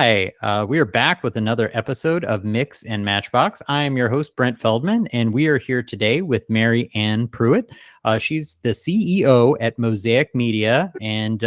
Hi, we are back with another episode of Mix and Matchbox. I am your host, Brent Feldman, and we are here today with Mary Ann Pruitt. She's the CEO at Mosaic Media, and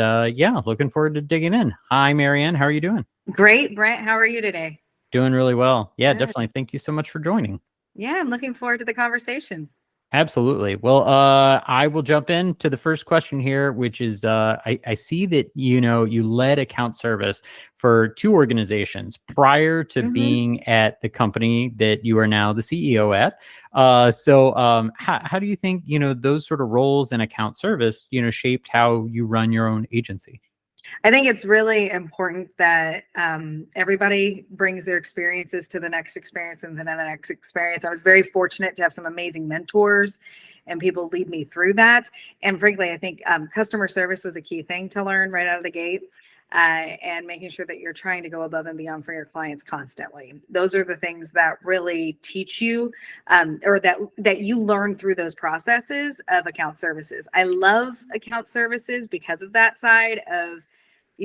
looking forward to digging in. Hi, Mary Ann. How are you doing? Great, Brent. How are you today? Doing really well. Yeah, Good. definitely. Thank you so much for joining. Yeah, I'm looking forward to the conversation. Absolutely. Well, I will jump into the first question here, which is I see that you led account service for two organizations prior to being at the company that you are now the CEO at. How do you think those sort of roles in account service shaped how you run your own agency? I think it's really important that everybody brings their experiences to the next experience and then the next experience. I was very fortunate to have some amazing mentors and people lead me through that. And frankly, I think customer service was a key thing to learn right out of the gate. And making sure that you're trying to go above and beyond for your clients constantly. Those are the things that really teach you or that you learn through those processes of account services. I love account services because of that side of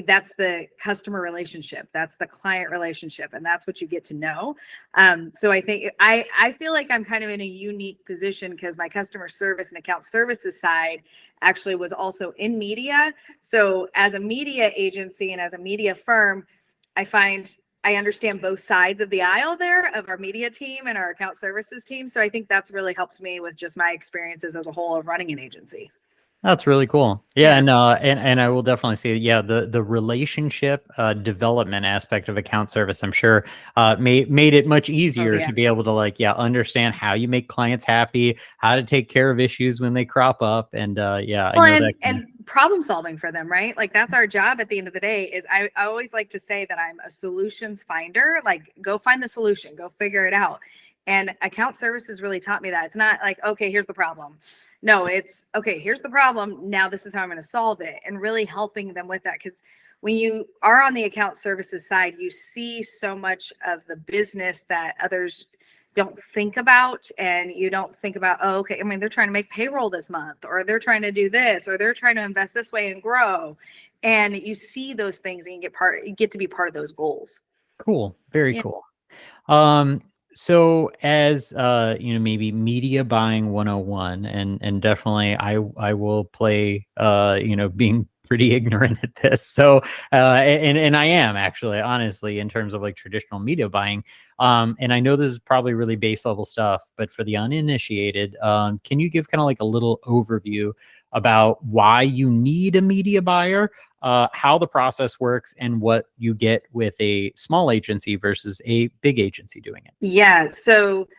that's the customer relationship, that's the client relationship, and that's what you get to know. So I think I feel like I'm kind of in a unique position because my customer service and account services side actually was also in media. So as a media agency and as a media firm, I find I understand both sides of the aisle there of our media team and our account services team. So I think that's really helped me with just my experiences as a whole of running an agency. That's really cool. Yeah, Yeah. and I will definitely say, yeah, the relationship development aspect of account service, I'm sure, made it much Oh easier yeah. to be able to understand how you make clients happy, how to take care of issues when they crop up, and I Well, know and that. and problem solving for them, right? Like that's our job at the end of the day. Is I always like to say that I'm a solutions finder. Like go find the solution, go figure it out. And account services really taught me that. It's not like, okay, here's the problem. No, it's okay, here's the problem. Now this is how I'm going to solve it, and really helping them with that. Because when you are on the account services side, you see so much of the business that others don't think about, and you don't think about, oh, okay, I mean, they're trying to make payroll this month, or they're trying to do this, or they're trying to invest this way and grow. And you see those things and you get to be part of those goals. Cool, very Yeah. cool. So as maybe media buying 101, and definitely I will play being pretty ignorant at this. So and I am actually, honestly, in terms of like traditional media buying. And I know this is probably really base level stuff, but for the uninitiated, can you give kind of like a little overview about why you need a media buyer, how the process works, and what you get with a small agency versus a big agency doing it? Yeah. So,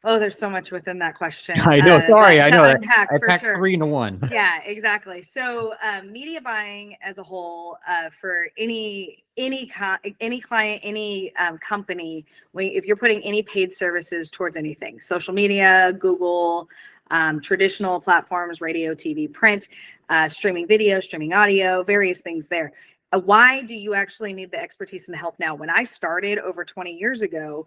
oh, there's so much within that question I know. Sorry, that I to know that unpack I for packed sure. three into one. Yeah, exactly. So, media buying as a whole, for any client, any company, if you're putting any paid services towards anything, social media, Google, traditional platforms, radio, TV, print, streaming video, streaming audio, various things there. Why do you actually need the expertise and the help now? When I started over 20 years ago,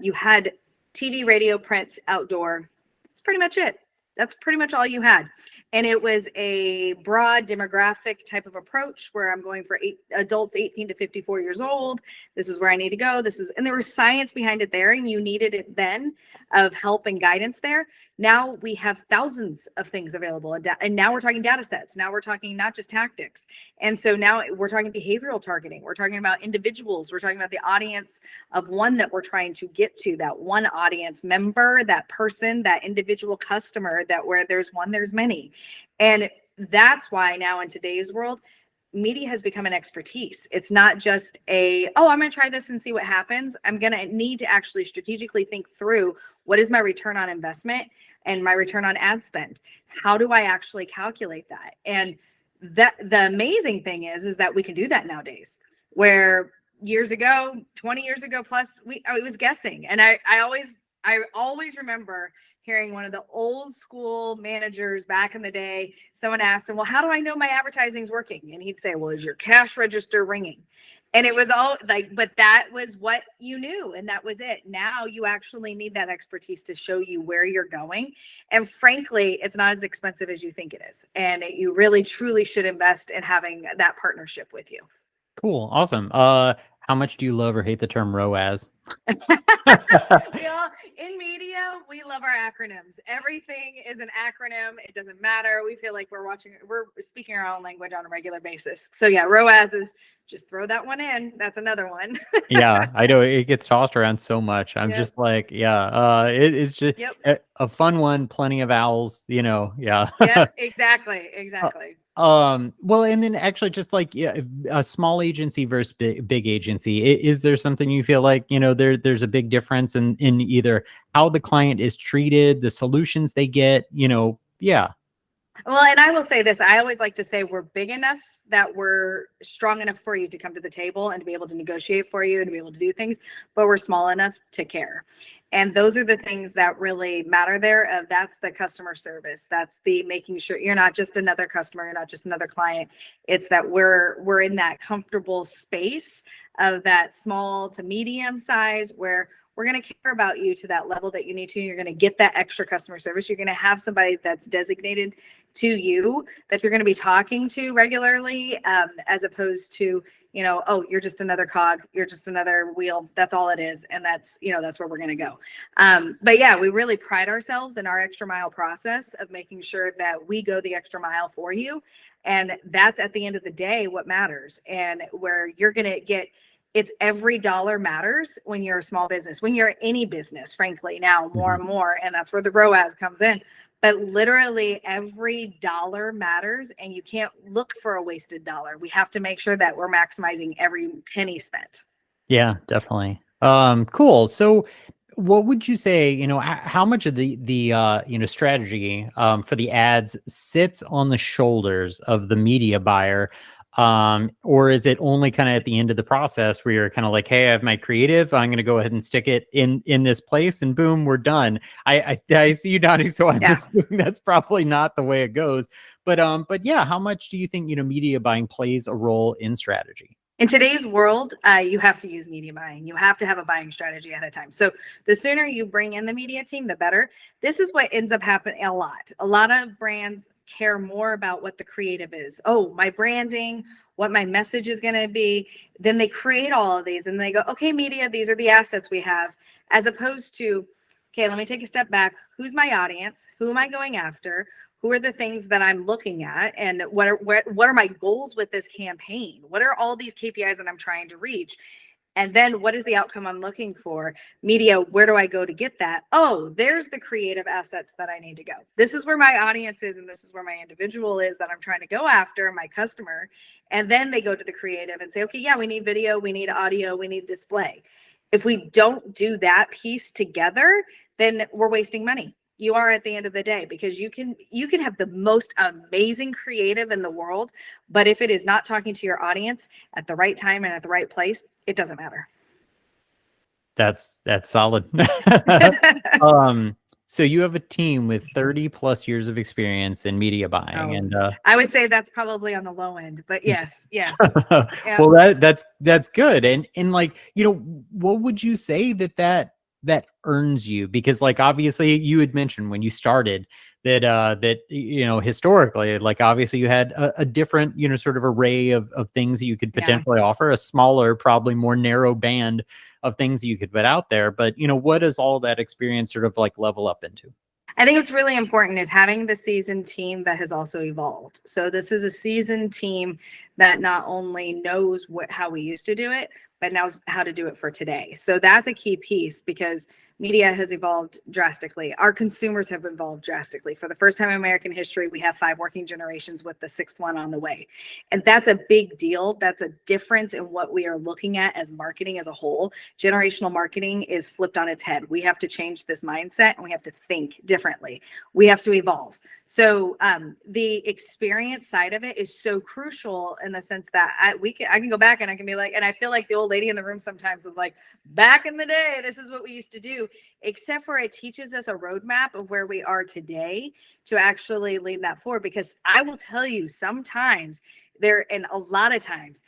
you had TV, radio, print, outdoor. That's pretty much it. That's pretty much all you had. And it was a broad demographic type of approach where I'm going for adults 18 to 54 years old. This is where I need to go. And there was science behind it there, and you needed it then of help and guidance there. Now we have thousands of things available. And now we're talking data sets. Now we're talking not just tactics. And so now we're talking behavioral targeting. We're talking about individuals. We're talking about the audience of one that we're trying to get to, that one audience member, that person, that individual customer, that where there's one, there's many. And that's why now in today's world, media has become an expertise. It's not just I'm going to try this and see what happens. I'm going to need to actually strategically think through what is my return on investment and my return on ad spend. How do I actually calculate that? And that the amazing thing is that we can do that nowadays, where years ago, 20 years ago plus, I was guessing. And I always remember hearing one of the old school managers back in the day, someone asked him, well, how do I know my advertising's working? And he'd say, well, is your cash register ringing? And it was all like, but that was what you knew. And that was it. Now you actually need that expertise to show you where you're going. And frankly, it's not as expensive as you think it is. And you really, truly should invest in having that partnership with you. Cool. Awesome. How much do you love or hate the term ROAS? We all in media, we love our acronyms. Everything is an acronym. It doesn't matter. We feel like we're speaking our own language on a regular basis. So yeah, ROAS is just throw that one in. That's another one. Yeah, I know it gets tossed around so much. I'm Yep. just like, yeah, it's just Yep. a fun one, plenty of owls, yeah. Yep. Exactly. Uh, Exactly. well, and then actually just like, yeah, a small agency versus big agency, is there something you feel like, there's a big difference in either how the client is treated, the solutions they get, yeah. Well, and I will say this, I always like to say we're big enough that we're strong enough for you to come to the table and to be able to negotiate for you and to be able to do things, but we're small enough to care. And those are the things that really matter there. That's the customer service. That's the making sure you're not just another customer, you're not just another client. It's that we're in that comfortable space of that small to medium size where we're going to care about you to that level that you need to. You're going to get that extra customer service. You're going to have somebody that's designated to you that you're going to be talking to regularly, as opposed to, oh, you're just another cog, you're just another wheel. That's all it is. And that's where we're going to go. But yeah, we really pride ourselves in our extra mile process of making sure that we go the extra mile for you. And that's at the end of the day, what matters. And where you're going to get, it's every dollar matters when you're a small business, when you're any business, frankly, now more and more. And that's where the ROAS comes in. But literally every dollar matters, and you can't look for a wasted dollar. We have to make sure that we're maximizing every penny spent. Yeah, definitely. Cool. So what would you say, how much of the strategy for the ads sits on the shoulders of the media buyer? Or is it only kind of at the end of the process where you're kind of like, hey, I have my creative, I'm going to go ahead and stick it in this place and boom, we're done. I see you nodding, so I'm assuming that's probably not the way it goes. But yeah, how much do you think, media buying plays a role in strategy? In today's world, you have to use media buying. You have to have a buying strategy ahead of time. So the sooner you bring in the media team, the better. This is what ends up happening a lot. A lot of brands care more about what the creative is. Oh, my branding, what my message is going to be. Then they create all of these and they go, okay, media, these are the assets we have, as opposed to, okay, let me take a step back. Who's my audience? Who am I going after? Who are the things that I'm looking at, and what are my goals with this campaign? What are all these KPIs that I'm trying to reach? And then what is the outcome I'm looking for? Media, where do I go to get that? Oh, there's the creative assets that I need to go. This is where my audience is, and this is where my individual is that I'm trying to go after, my customer. And then they go to the creative and say, okay, yeah, we need video, we need audio, we need display. If we don't do that piece together, then we're wasting money. You are at the end of the day, because you can have the most amazing creative in the world, but if it is not talking to your audience at the right time and at the right place, it doesn't matter. That's solid. So you have a team with 30 plus years of experience in media buying, and I would say that's probably on the low end, but yes. Yep. Well, that's good. And like, what would you say that earns you? Because like, obviously you had mentioned when you started that historically, like, obviously you had a different, sort of array of things that you could potentially offer, a smaller, probably more narrow band of things that you could put out there. But, what does all that experience sort of like level up into? I think what's really important is having the seasoned team that has also evolved. So this is a seasoned team that not only knows how we used to do it, but knows how to do it for today. So that's a key piece, because media has evolved drastically. Our consumers have evolved drastically. For the first time in American history, we have 5 working generations with the 6th one on the way. And that's a big deal. That's a difference in what we are looking at as marketing as a whole. Generational marketing is flipped on its head. We have to change this mindset, and we have to think differently. We have to evolve. So the experience side of it is so crucial, in the sense that I can go back and I can be like, and I feel like the old lady in the room sometimes of like, back in the day, this is what we used to do, except for it teaches us a roadmap of where we are today to actually lead that forward. Because I will tell you, sometimes and a lot of times,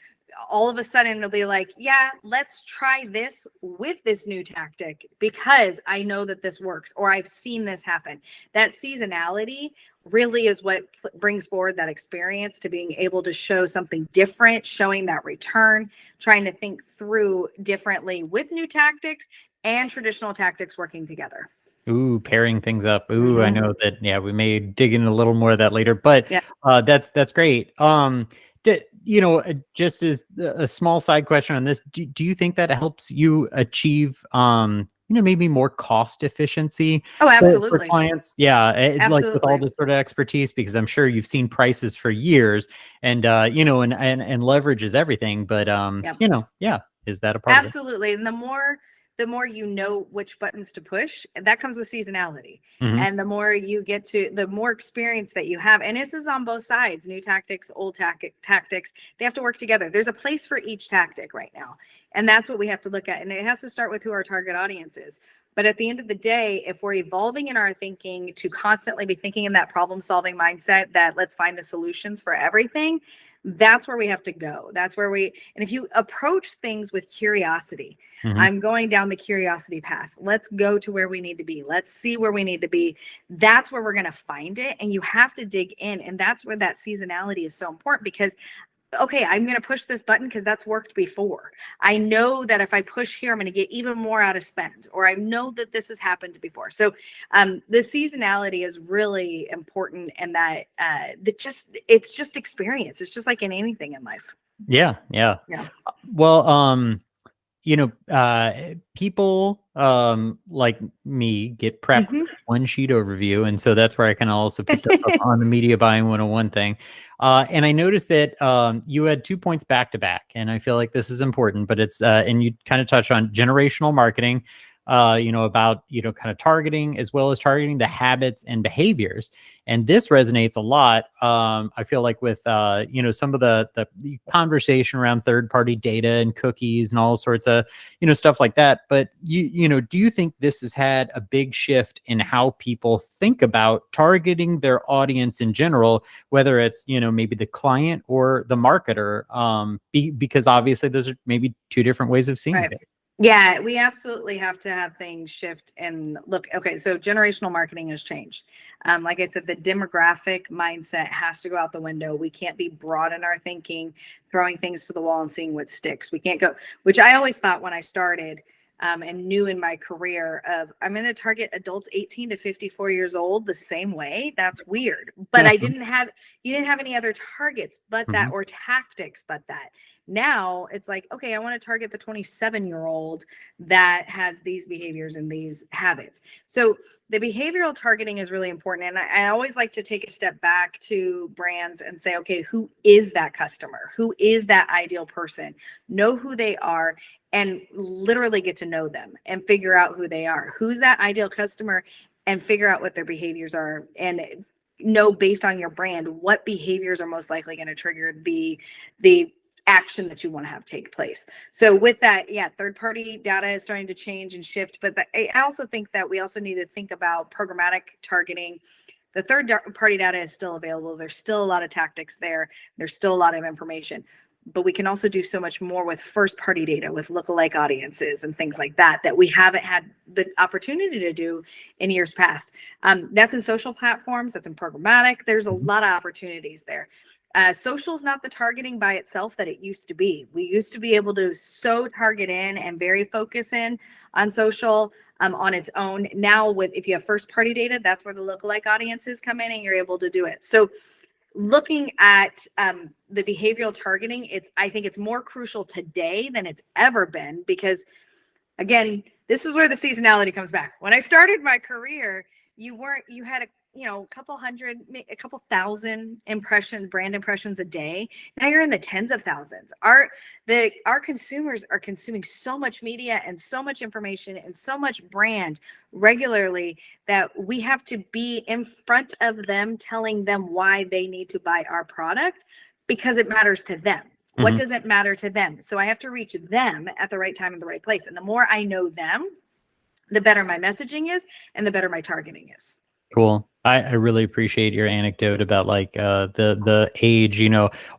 all of a sudden it'll be like, yeah, let's try this with this new tactic because I know that this works, or I've seen this happen. That seasonality really is what brings forward that experience to being able to show something different, showing that return, trying to think through differently with new tactics and traditional tactics working together. Ooh, pairing things up. Ooh, I Mm-hmm. know that. Yeah, we may dig in a little more of that later, but Yeah. that's great. Just as a small side question on this, do you think that helps you achieve, maybe more cost efficiency Oh, for absolutely. clients? Yeah, like with all Absolutely. this sort of expertise, because I'm sure you've seen prices for years, and and leverage is everything. But Yeah. yeah, is that a part of it? Absolutely. And the more you know which buttons to push, and that comes with seasonality. Hmm. And the more you get to, the more experience that you have. And this is on both sides, new tactics, old tactics, they have to work together. There's a place for each tactic right now. And that's what we have to look at. And it has to start with who our target audience is. But at the end of the day, if we're evolving in our thinking to constantly be thinking in that problem solving mindset that let's find the solutions for everything, that's where we have to go. That's where and if you approach things with curiosity, Hmm. I'm going down the curiosity path. Let's go to where we need to be. Let's see where we need to be. That's where we're going to find it. And you have to dig in. And that's where that seasonality is so important because okay, I'm going to push this button because that's worked before. I know that if I push here, I'm going to get even more out of spend, or I know that this has happened before. So the seasonality is really important, and that it's just experience. It's just like in anything in life. Yeah, yeah. Yeah. Well, people like me get prepped with Hmm. one sheet overview, and so that's where I kind of also picked up on the media buying 101 thing. And I noticed that you had 2 points back to back, and I feel like this is important, but it's and you kind of touched on generational marketing, about kind of targeting as well as targeting the habits and behaviors. And this resonates a lot. I feel like with some of the conversation around third party data and cookies and all sorts of stuff like that. But do you think this has had a big shift in how people think about targeting their audience in general, whether it's maybe the client or the marketer? Because obviously those are maybe two different ways of seeing Right. it. Yeah, we absolutely have to have things shift and look. Okay, so generational marketing has changed. Like I said, the demographic mindset has to go out the window. We can't be broad in our thinking, throwing things to the wall and seeing what sticks. We can't go, which I always thought when I started and knew in my career of I'm going to target adults 18 to 54 years old the same way. That's weird. But you didn't have any other targets but that Mhm. or tactics but that. Now it's like, okay, I want to target the 27-year-old that has these behaviors and these habits. So the behavioral targeting is really important. And I always like to take a step back to brands and say, okay, who is that customer? Who is that ideal person? Know who they are and literally get to know them and figure out who they are. Who's that ideal customer and figure out what their behaviors are and know based on your brand what behaviors are most likely going to trigger the action that you want to have take place. So with that, yeah, third party data is starting to change and shift, but I also think that we also need to think about programmatic targeting. The third party data is still available. There's still a lot of tactics there. There's still a lot of information, but we can also do so much more with first party data with lookalike audiences and things like that that we haven't had the opportunity to do in years past. That's in social platforms, that's in programmatic. There's a Mhm. lot of opportunities there. Social is not the targeting by itself that it used to be. We used to be able to so target in and very focus in on social on its own. Now, with if you have first party data, that's where the lookalike audiences come in and you're able to do it. So, looking at the behavioral targeting, I think it's more crucial today than it's ever been because again, this is where the seasonality comes back. When I started my career, you had a couple hundred, a couple thousand brand impressions a day. Now you're in the tens of thousands. Our consumers are consuming so much media and so much information and so much brand regularly that we have to be in front of them, telling them why they need to buy our product because it matters to them. What Mhm. doesn't matter to them? So I have to reach them at the right time in the right place. And the more I know them, the better my messaging is and the better my targeting is. Cool. I really appreciate your anecdote about like the age,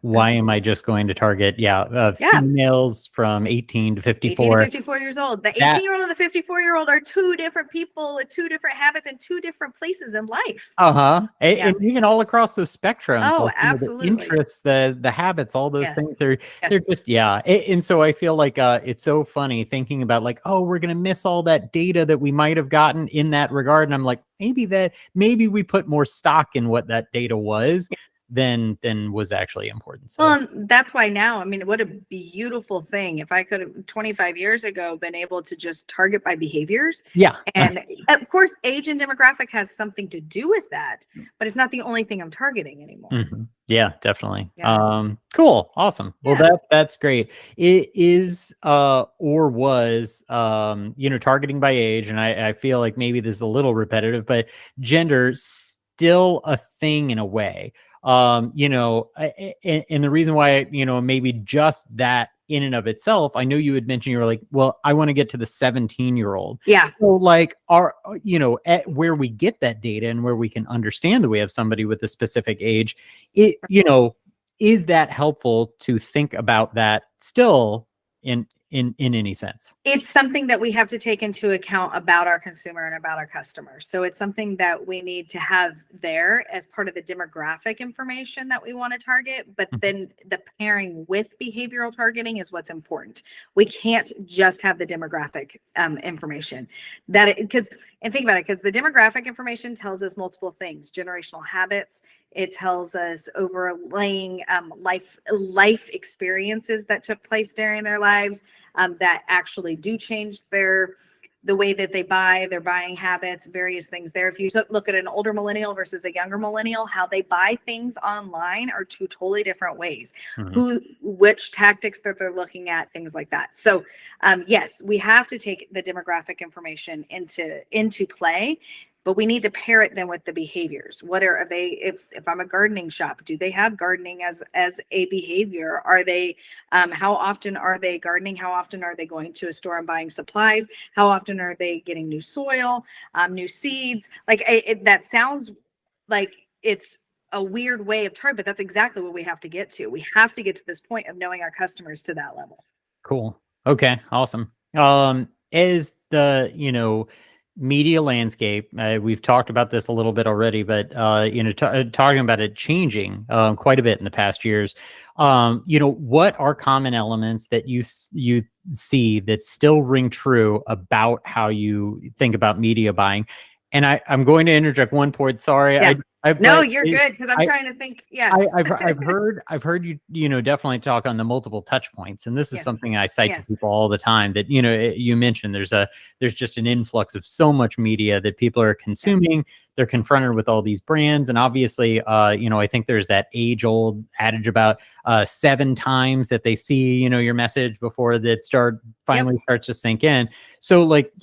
why am I just going to target Yeah. females from 18 to 18 to 54? 54 years old. The That 18-year-old and the 54-year-old are two different people with two different habits and two different places in life. Uh-huh. Yeah. And even all across those spectrums, Oh, like, the absolutely. interests, the habits, all those Yes. things, they're Yes. just, yeah. And so I feel like it's so funny thinking about like, oh, we're gonna miss all that data that we might have gotten in that regard. And I'm like, maybe we put more stock in what that data was than was actually important. So Well, and that's why now, I mean, what a beautiful thing. If I could have 25 years ago been able to just target by behaviors. yeah. And of course, age and demographic has something to do with that, but it's not the only thing I'm targeting anymore. Yeah, definitely. Yeah. Cool. Awesome. Well, Yeah. that's great. It is or was targeting by age, and I feel like maybe this is a little repetitive, but gender still a thing in a way. And the reason why, maybe just that in and of itself, I know you had mentioned, you were like, well, I want to get to the 17-year-old. Yeah. So like at where we get that data and where we can understand that we have somebody with a specific age, is that helpful to think about that still in any sense? It's something that we have to take into account about our consumer and about our customers. So it's something that we need to have there as part of the demographic information that we want to target. But then the pairing with behavioral targeting is what's important. We can't just have the demographic information and think about it, because the demographic information tells us multiple things: generational habits. It tells us overlaying life experiences that took place during their lives, that actually do change the way that they buy, their buying habits, various things there. If you look at an older millennial versus a younger millennial, how they buy things online are two totally different ways. Which tactics that they're looking at, things like that. So yes, we have to take the demographic information into play, but we need to pair it then with the behaviors. What are they? If I'm a gardening shop, do they have gardening as a behavior? Are they how often are they gardening? How often are they going to a store and buying supplies? How often are they getting new soil, new seeds? Like that sounds like it's a weird way of target, but that's exactly what we have to get to. We have to get to this point of knowing our customers to that level. Cool. Okay. Awesome. As the, media landscape, we've talked about this a little bit already, but, talking about it changing quite a bit in the past years, what are common elements that you see that still ring true about how you think about media buying? And I'm going to interject one point. Sorry. Yeah. No, But you're good, because I'm trying to think. Yes. I've heard you definitely talk on the multiple touch points, and this is Yes. something I cite to Yes. people all the time. That you mentioned there's just an influx of so much media that people are consuming. They're confronted with all these brands, and obviously, I think there's that age old adage about 7 times that they see your message before that finally starts to sink in. So like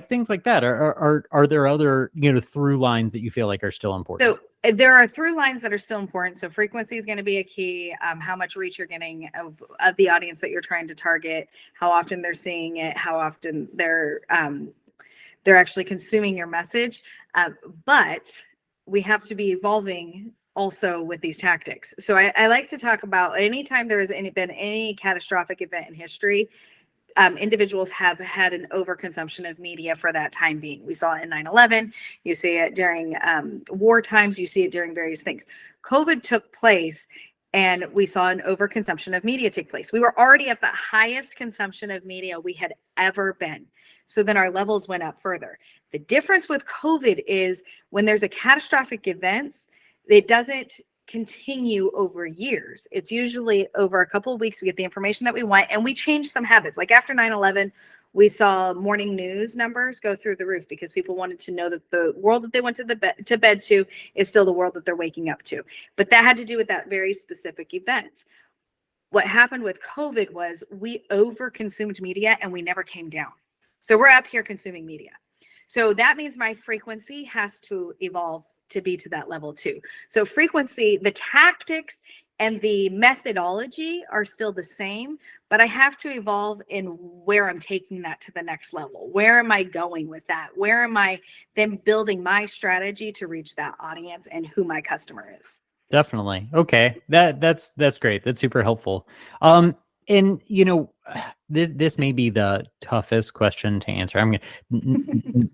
things like that. Are there other through lines that you feel like are still important? So there are through lines that are still important. So frequency is going to be a key. How much reach you're getting of the audience that you're trying to target, how often they're seeing it, how often they're actually consuming your message. But we have to be evolving also with these tactics. So I like to talk about anytime there has been any catastrophic event in history. Individuals have had an overconsumption of media for that time being. We saw it in 9/11. You see it during war times. You see it during various things. COVID took place, and we saw an overconsumption of media take place. We were already at the highest consumption of media we had ever been. So then our levels went up further. The difference with COVID is when there's a catastrophic event, it doesn't continue over years. It's usually over a couple of weeks we get the information that we want, and we change some habits. Like after 9/11, we saw morning news numbers go through the roof because people wanted to know that the world that they went to bed to is still the world that they're waking up to. But that had to do with that very specific event. What happened with COVID was we overconsumed media and we never came down. So we're up here consuming media. So that means my frequency has to evolve to be to that level too. So frequency, the tactics and the methodology are still the same, but I have to evolve in where I'm taking that to the next level. Where am I going with that? Where am I then building my strategy to reach that audience and who my customer is? Definitely. Okay. That's great. That's super helpful. And this may be the toughest question to answer. I'm gonna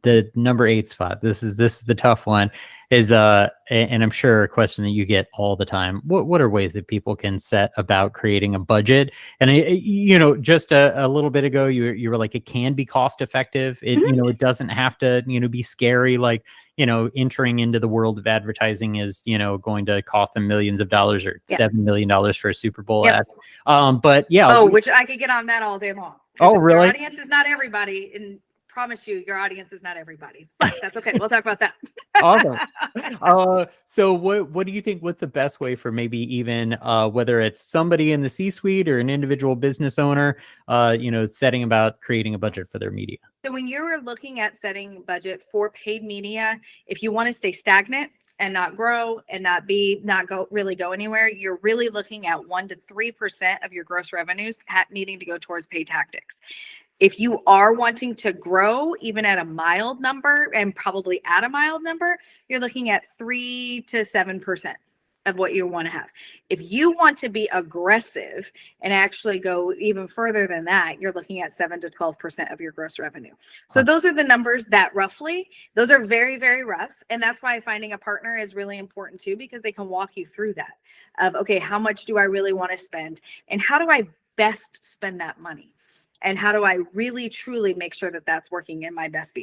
the number 8 spot. This is the tough one. Is and I'm sure a question that you get all the time. What are ways that people can set about creating a budget? And just a little bit ago, you were like, it can be cost effective. It doesn't have to be scary. Like, entering into the world of advertising is, going to cost them millions of dollars or Yeah. $7 million for a Super Bowl Yep. ad. But yeah. Oh, which I could get on that all day long. Oh, Your really? audience is not everybody, and promise you, your audience is not everybody. But that's okay. We'll talk about that. Awesome. So what do you think? What's the best way for maybe even whether it's somebody in the C-suite or an individual business owner, setting about creating a budget for their media? So when you're looking at setting budget for paid media, if you want to stay stagnant and not grow and not go anywhere, you're really looking at 1 to 3% of your gross revenues needing to go towards paid tactics. If you are wanting to grow, even at a mild number and probably at a mild number, you're looking at 3 to 7% of what you want to have. If you want to be aggressive and actually go even further than that, you're looking at 7 to 12% of your gross revenue. So those are the numbers that roughly, those are very, very rough. And that's why finding a partner is really important too, because they can walk you through that of, okay, how much do I really want to spend? And how do I best spend that money? And how do I really truly make sure that that's working in my best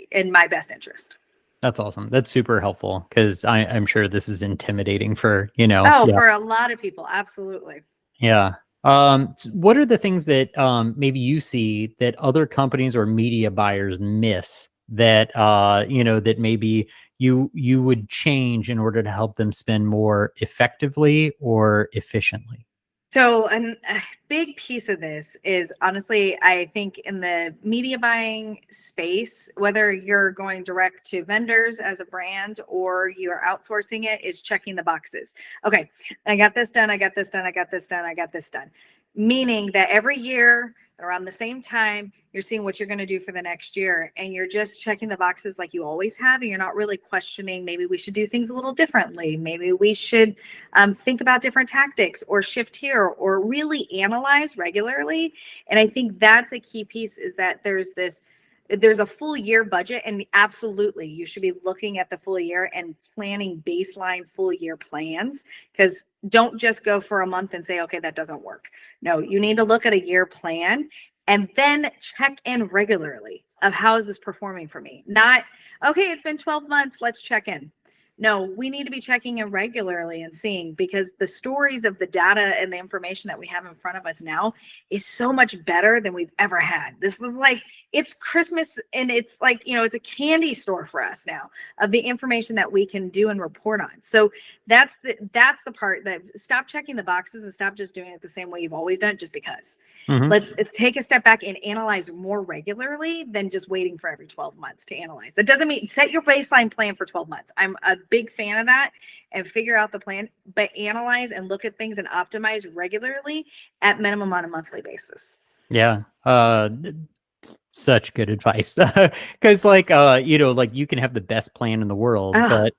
interest? That's awesome. That's super helpful because I'm sure this is intimidating for, Oh, yeah. for a lot of people, absolutely. Yeah. What are the things that maybe you see that other companies or media buyers miss that that maybe you would change in order to help them spend more effectively or efficiently? So a big piece of this is honestly, I think in the media buying space, whether you're going direct to vendors as a brand or you're outsourcing it, is checking the boxes. Okay, I got this done, I got this done, I got this done, I got this done. Meaning that every year around the same time, you're seeing what you're going to do for the next year and you're just checking the boxes like you always have. And you're not really questioning, maybe we should do things a little differently. Maybe we should think about different tactics or shift here or really analyze regularly. And I think that's a key piece is that there's a full year budget, and absolutely you should be looking at the full year and planning baseline full year plans, because don't just go for a month and say, okay, that doesn't work. No, you need to look at a year plan and then check in regularly of how is this performing for me? Not, okay, it's been 12 months, let's check in. No, we need to be checking in regularly and seeing, because the stories of the data and the information that we have in front of us now is so much better than we've ever had. This is like, it's Christmas and it's like, it's a candy store for us now of the information that we can do and report on. So that's the part that stop checking the boxes and stop just doing it the same way you've always done it just because. Mhm. Let's take a step back and analyze more regularly than just waiting for every 12 months to analyze. That doesn't mean set your baseline plan for 12 months. I'm a big fan of that, and figure out the plan, but analyze and look at things and optimize regularly at minimum on a monthly basis. Yeah. Such good advice. Because like like you can have the best plan in the world, but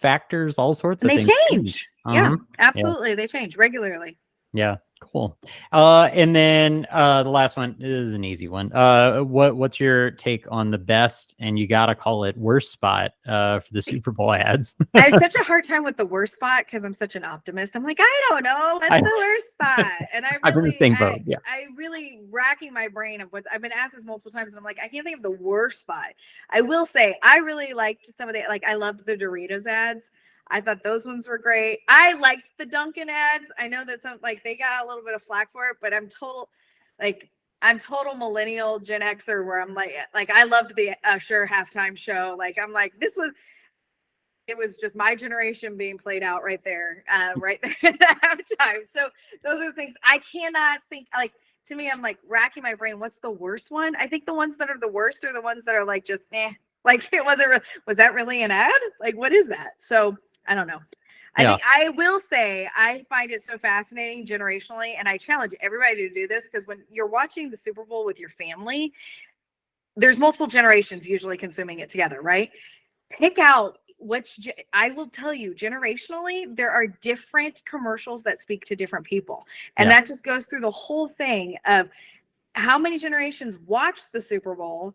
factors, all sorts And of they things change. Yeah, Yeah. absolutely. They change regularly. Yeah, cool. And then the last one is an easy one. What's your take on the best, and you gotta call it, worst spot for the Super Bowl ads? I have such a hard time with the worst spot because I'm such an optimist. I'm like, I don't know what's the worst spot, and I'm in the same boat. Yeah. I really racking my brain of what I've been asked this multiple times, and I'm like, I can't think of the worst spot. I will say I really liked some of the, like, I loved the Doritos ads. I thought those ones were great. I liked the Dunkin' ads. I know that some, like, they got a little bit of flack for it, but I'm total millennial Gen Xer where I'm like I loved the Usher halftime show. Like, I'm like, it was just my generation being played out right there at the halftime. So those are the things I cannot think, like, to me, I'm like racking my brain. What's the worst one? I think the ones that are the worst are the ones that are like, just, like, it wasn't, was that really an ad? Like, what is that? So I don't know. I will say, I find it so fascinating generationally, and I challenge everybody to do this, because when you're watching the Super Bowl with your family, there's multiple generations usually consuming it together, right? Pick out I will tell you, generationally, there are different commercials that speak to different people. And that just goes through the whole thing of how many generations watched the Super Bowl,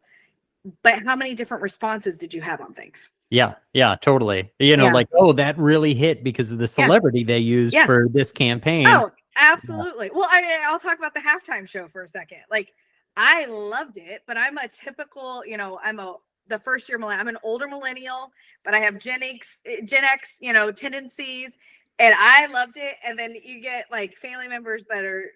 but how many different responses did you have on things? Yeah, totally. Like, oh, that really hit because of the celebrity they used for this campaign. Oh, absolutely. Well, I'll talk about the halftime show for a second. Like, I loved it, but I'm a typical, the first year millennial. I'm an older millennial, but I have Gen X, tendencies, and I loved it. And then you get like family members that are,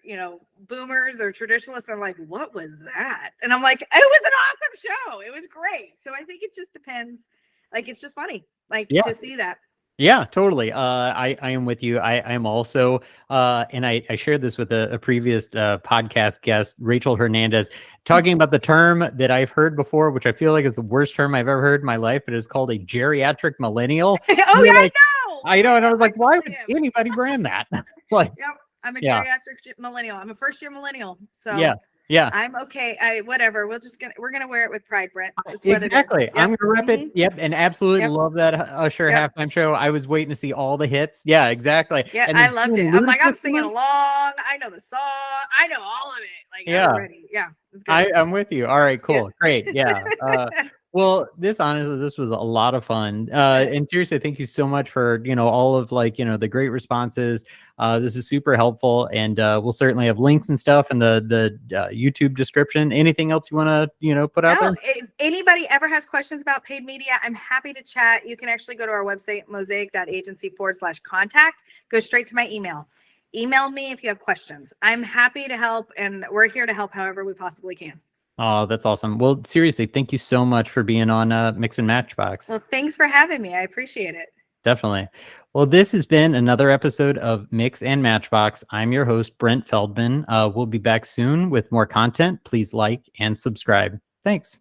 boomers or traditionalists, are like, "What was that?" And I'm like, "It was an awesome show. It was great." So I think it just depends. Like, it's just funny, to see that. Yeah, totally. I am with you. I am also, and I shared this with a previous podcast guest, Rachel Hernandez, talking about the term that I've heard before, which I feel like is the worst term I've ever heard in my life, but it's called a geriatric millennial. Oh, yeah, like, I know. And I was like, why would anybody brand that? Like, yep, I'm a geriatric millennial. I'm a first year millennial. So yeah, I'm okay. Whatever. We're gonna wear it with pride, Brent. That's exactly. Yep. I'm gonna rep it. Yep, and absolutely love that Usher halftime show. I was waiting to see all the hits. Yeah, exactly. Yeah, and I loved it. I'm like, I'm singing along. I know the song. I know all of it. Like, I'm ready. Yeah, it's good. I'm with you. All right, cool, great. Yeah. Well, this was a lot of fun. And seriously, thank you so much for, all of the great responses. This is super helpful, and we'll certainly have links and stuff in the YouTube description. Anything else you want to, put out there? If anybody ever has questions about paid media, I'm happy to chat. You can actually go to our website, mosaic.agency/contact. Go straight to my email. Email me if you have questions. I'm happy to help, and we're here to help however we possibly can. Oh, that's awesome. Well, seriously, thank you so much for being on Mix and Matchbox. Well, thanks for having me. I appreciate it. Definitely. Well, this has been another episode of Mix and Matchbox. I'm your host, Brent Feldman. We'll be back soon with more content. Please like and subscribe. Thanks.